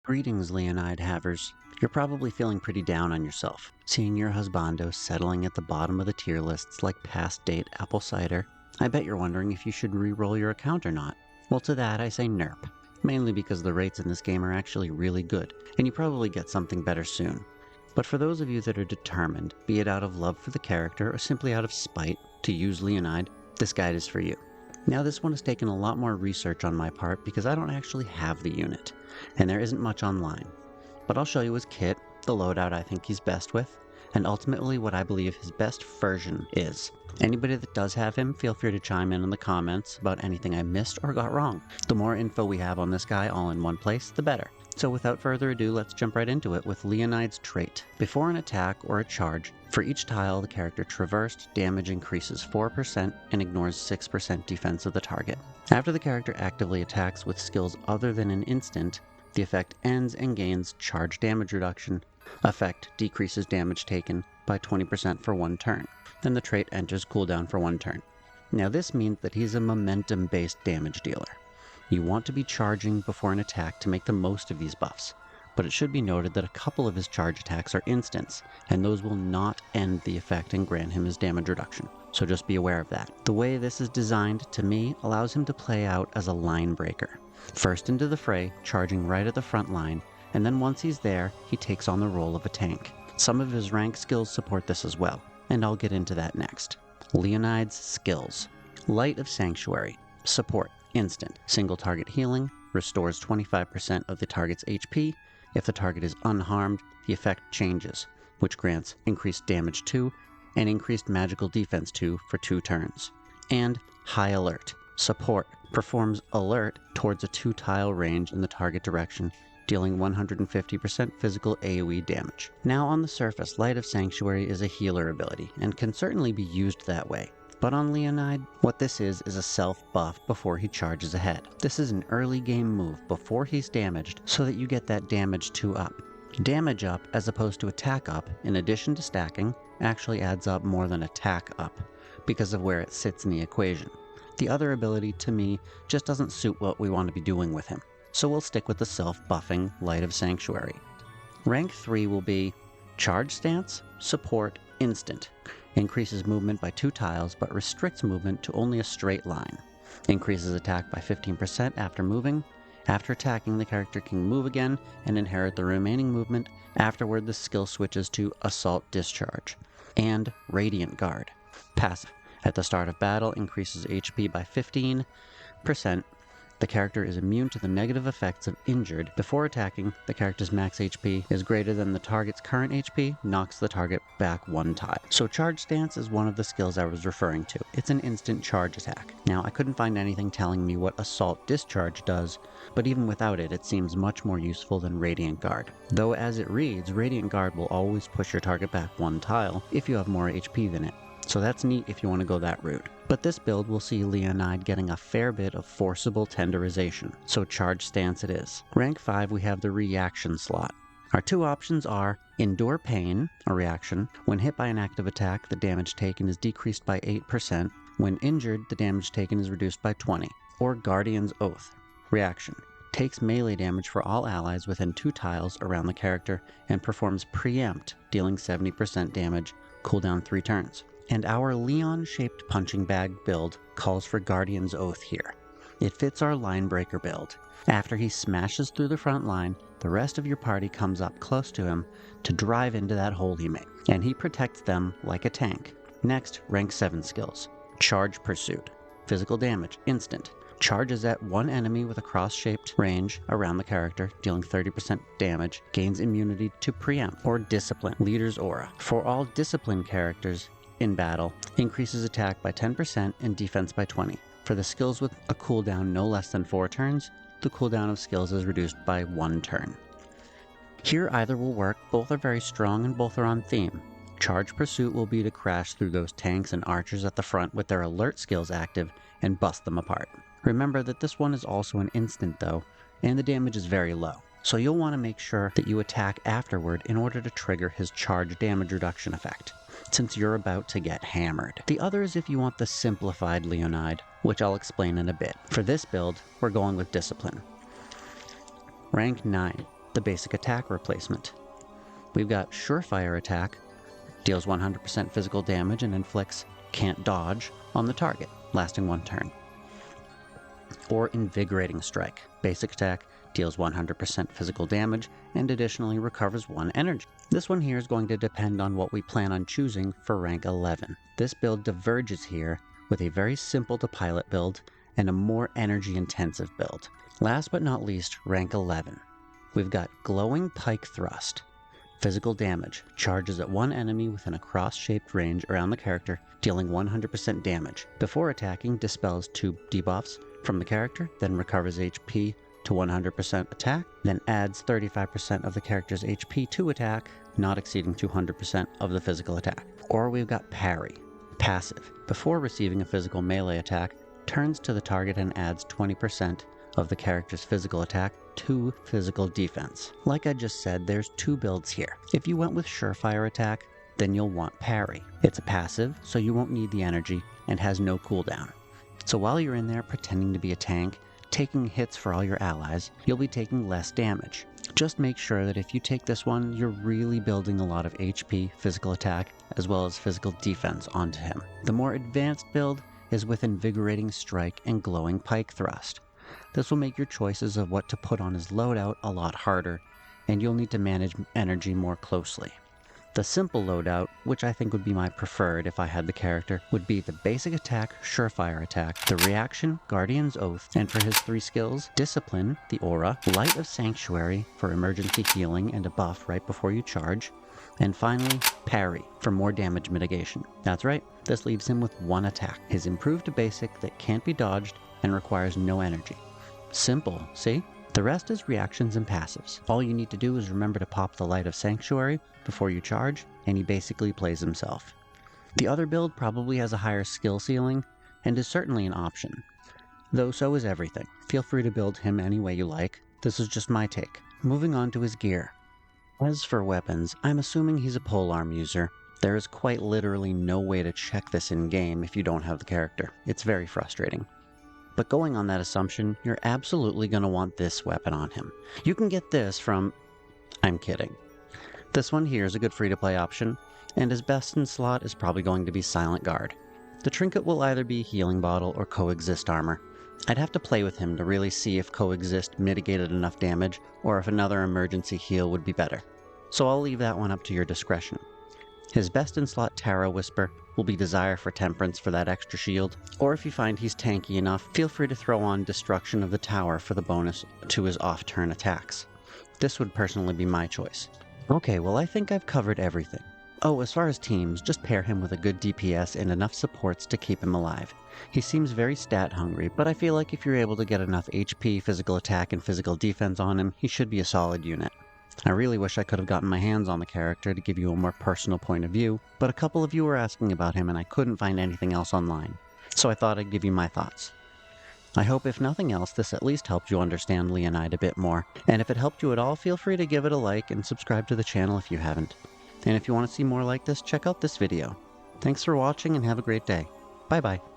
Greetings, Leonide havers. You're probably feeling pretty down on yourself, seeing your husbando settling at the bottom of the tier lists like past date apple cider. I bet you're wondering if you should re-roll your account or not. Well, to that I say nerp, mainly because the rates in this game are actually really good, and you probably get something better soon. But for those of you that are determined, be it out of love for the character or simply out of spite, to use Leonide, this guide is for you. Now this one has taken a lot more research on my part because I don't actually have the unit, and there isn't much online. But I'll show you his kit, the loadout I think he's best with, and ultimately what I believe his best version is. Anybody that does have him, feel free to chime in the comments about anything I missed or got wrong. The more info we have on this guy all in one place, the better. So without further ado, let's jump right into it with Leonide's trait. Before an attack or a charge, for each tile the character traversed, damage increases 4% and ignores 6% defense of the target. After the character actively attacks with skills other than an instant, the effect ends and gains charge damage reduction. Effect decreases damage taken by 20% for one turn. Then the trait enters cooldown for one turn. Now this means that he's a momentum-based damage dealer. You want to be charging before an attack to make the most of these buffs, but it should be noted that a couple of his charge attacks are instants, and those will not end the effect and grant him his damage reduction, so just be aware of that. The way this is designed, to me, allows him to play out as a line breaker. First into the fray, charging right at the front line, and then once he's there, he takes on the role of a tank. Some of his rank skills support this as well, and I'll get into that next. Leonide's skills. Light of Sanctuary. Support. Instant. Single target healing. Restores 25% of the target's HP. If the target is unharmed, the effect changes, which grants increased damage 2 and increased magical defense 2 for 2 turns. And High Alert. Support. Performs alert towards a 2-tile range in the target direction, dealing 150% physical AoE damage. Now on the surface, Light of Sanctuary is a healer ability, and can certainly be used that way. But on Leonide, what this is a self-buff before he charges ahead. This is an early game move before he's damaged so that you get that damage 2 up. Damage up, as opposed to attack up, in addition to stacking, actually adds up more than attack up, because of where it sits in the equation. The other ability, to me, just doesn't suit what we want to be doing with him, so we'll stick with the self-buffing Light of Sanctuary. Rank 3 will be Charge Stance, Support, Instant. Increases movement by 2 tiles, but restricts movement to only a straight line. Increases attack by 15% after moving. After attacking, the character can move again and inherit the remaining movement. Afterward, the skill switches to Assault Discharge. And Radiant Guard. Passive. At the start of battle, increases HP by 15%. The character is immune to the negative effects of injured. Before attacking, the character's max HP is greater than the target's current HP, knocks the target back 1 tile. So Charge Stance is one of the skills I was referring to. It's an instant charge attack. Now, I couldn't find anything telling me what Assault Discharge does, but even without it, it seems much more useful than Radiant Guard. Though as it reads, Radiant Guard will always push your target back 1 tile if you have more HP than it. So that's neat if you want to go that route. But this build will see Leonide getting a fair bit of forcible tenderization, so Charge Stance it is. Rank 5 we have the Reaction slot. Our 2 options are Endure Pain, a reaction. When hit by an active attack, the damage taken is decreased by 8%. When injured, the damage taken is reduced by 20%. Or Guardian's Oath, reaction. Takes melee damage for all allies within 2 tiles around the character and performs Preempt, dealing 70% damage, cooldown 3 turns. And our Leon-shaped punching bag build calls for Guardian's Oath here. It fits our line breaker build. After he smashes through the front line, the rest of your party comes up close to him to drive into that hole he made, and he protects them like a tank. Next, rank 7 skills. Charge Pursuit. Physical damage, instant. Charges at one enemy with a cross-shaped range around the character, dealing 30% damage, gains immunity to Preempt or Discipline, Leader's Aura. For all Discipline characters in battle, increases attack by 10% and defense by 20%. For the skills with a cooldown no less than 4 turns, the cooldown of skills is reduced by 1 turn. Here either will work, both are very strong and both are on theme. Charge Pursuit will be to crash through those tanks and archers at the front with their alert skills active and bust them apart. Remember that this one is also an instant though, and the damage is very low, so you'll want to make sure that you attack afterward in order to trigger his charge damage reduction effect, since you're about to get hammered. The other is if you want the simplified Leonide, which I'll explain in a bit. For this build, we're going with Discipline. Rank 9. the basic attack replacement. We've got Surefire Attack, deals 100% physical damage and inflicts Can't Dodge on the target, lasting 1 turn. Or Invigorating Strike, basic attack, deals 100% physical damage and additionally recovers 1 energy. This one here is going to depend on what we plan on choosing for rank 11. This build diverges here with a very simple to pilot build and a more energy intensive build. Last but not least, rank 11. We've got Glowing Pike Thrust. Physical damage, charges at 1 enemy within a cross-shaped range around the character, dealing 100% damage. Before attacking, dispels 2 debuffs from the character, then recovers HP to 100% attack, then adds 35% of the character's HP to attack, not exceeding 200% of the physical attack. Or we've got Parry. Passive. Before receiving a physical melee attack, turns to the target and adds 20% of the character's physical attack to physical defense. Like I just said, there's 2 builds here. If you went with Surefire Attack, then you'll want Parry. It's a passive, so you won't need the energy, and has no cooldown. So while you're in there pretending to be a tank, taking hits for all your allies, you'll be taking less damage. Just make sure that if you take this one, you're really building a lot of HP, physical attack, as well as physical defense onto him. The more advanced build is with Invigorating Strike and Glowing Pike Thrust. This will make your choices of what to put on his loadout a lot harder, and you'll need to manage energy more closely. The simple loadout, which I think would be my preferred if I had the character, would be the basic attack, Surefire Attack, the reaction, Guardian's Oath, and for his 3 skills, Discipline, the Aura, Light of Sanctuary for emergency healing and a buff right before you charge, and finally, Parry for more damage mitigation. That's right, this leaves him with 1 attack, his improved basic that can't be dodged and requires no energy. Simple, see? The rest is reactions and passives. All you need to do is remember to pop the Light of Sanctuary before you charge, and he basically plays himself. The other build probably has a higher skill ceiling, and is certainly an option. Though so is everything. Feel free to build him any way you like. This is just my take. Moving on to his gear. As for weapons, I'm assuming he's a polearm user. There is quite literally no way to check this in-game if you don't have the character. It's very frustrating. But going on that assumption, you're absolutely going to want this weapon on him. You can get this from... I'm kidding. This one here is a good free-to-play option, and his best in slot is probably going to be Silent Guard. The trinket will either be Healing Bottle or Coexist Armor. I'd have to play with him to really see if Coexist mitigated enough damage, or if another emergency heal would be better. So I'll leave that one up to your discretion. His best in slot Tarot Whisper will be Desire for Temperance for that extra shield, or if you find he's tanky enough, feel free to throw on Destruction of the Tower for the bonus to his off-turn attacks. This would personally be my choice. Okay, well I think I've covered everything. Oh, as far as teams, just pair him with a good DPS and enough supports to keep him alive. He seems very stat hungry, but I feel like if you're able to get enough HP, physical attack, and physical defense on him, he should be a solid unit. I really wish I could have gotten my hands on the character to give you a more personal point of view, but a couple of you were asking about him and I couldn't find anything else online, so I thought I'd give you my thoughts. I hope if nothing else this at least helped you understand Leonide a bit more, and if it helped you at all, feel free to give it a like and subscribe to the channel if you haven't. And if you want to see more like this, check out this video. Thanks for watching and have a great day. Bye bye.